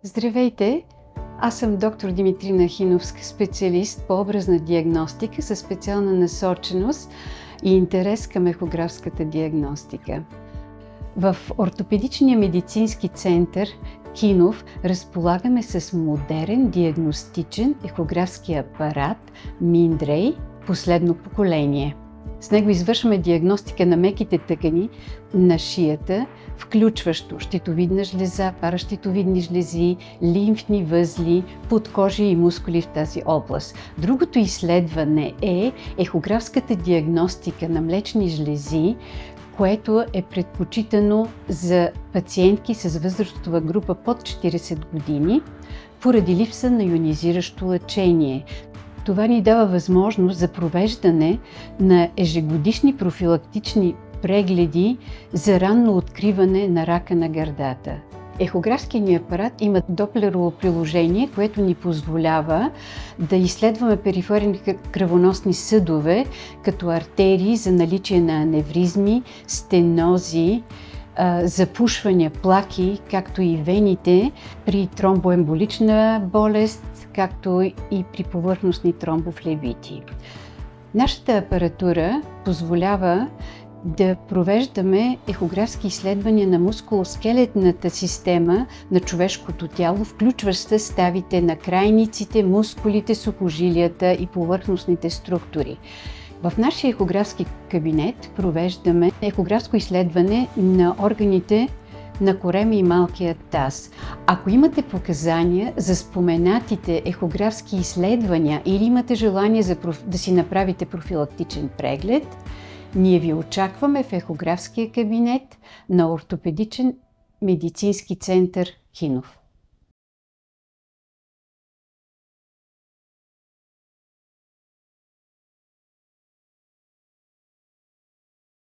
Здравейте! Аз съм доктор Димитрина Хиновска, специалист по образна диагностика със специална насоченост и интерес към ехографската диагностика. В ортопедичния медицински център Кинов разполагаме с модерен диагностичен ехографски апарат Mindray последно поколение. С него извършваме диагностика на меките тъкани на шията, включващо щитовидна жлеза, паращитовидни жлези, лимфни възли, подкожи и мускули в тази област. Другото изследване е ехографската диагностика на млечни жлези, което е предпочитано за пациентки с възрастова група под 40 години, поради липса на йонизиращо лъчение. Това ни дава възможност за провеждане на ежегодишни профилактични прегледи за ранно откриване на рака на гърдата. Ехографският ни апарат има доплерово приложение, което ни позволява да изследваме периферни кръвоносни съдове, като артерии за наличие на аневризми, стенози, запушвания, плаки, както и вените при тромбоемболична болест, както и при повърхностни тромбофлебити. Нашата апаратура позволява да провеждаме ехографски изследвания на мускулоскелетната система на човешкото тяло, включваща ставите на крайниците, мускулите, сухожилията и повърхностните структури. В нашия ехографски кабинет провеждаме ехографско изследване на органите на корема и малкия таз. Ако имате показания за споменатите ехографски изследвания или имате желание да си направите профилактичен преглед, ние ви очакваме в ехографския кабинет на ортопедичен медицински център Кинов.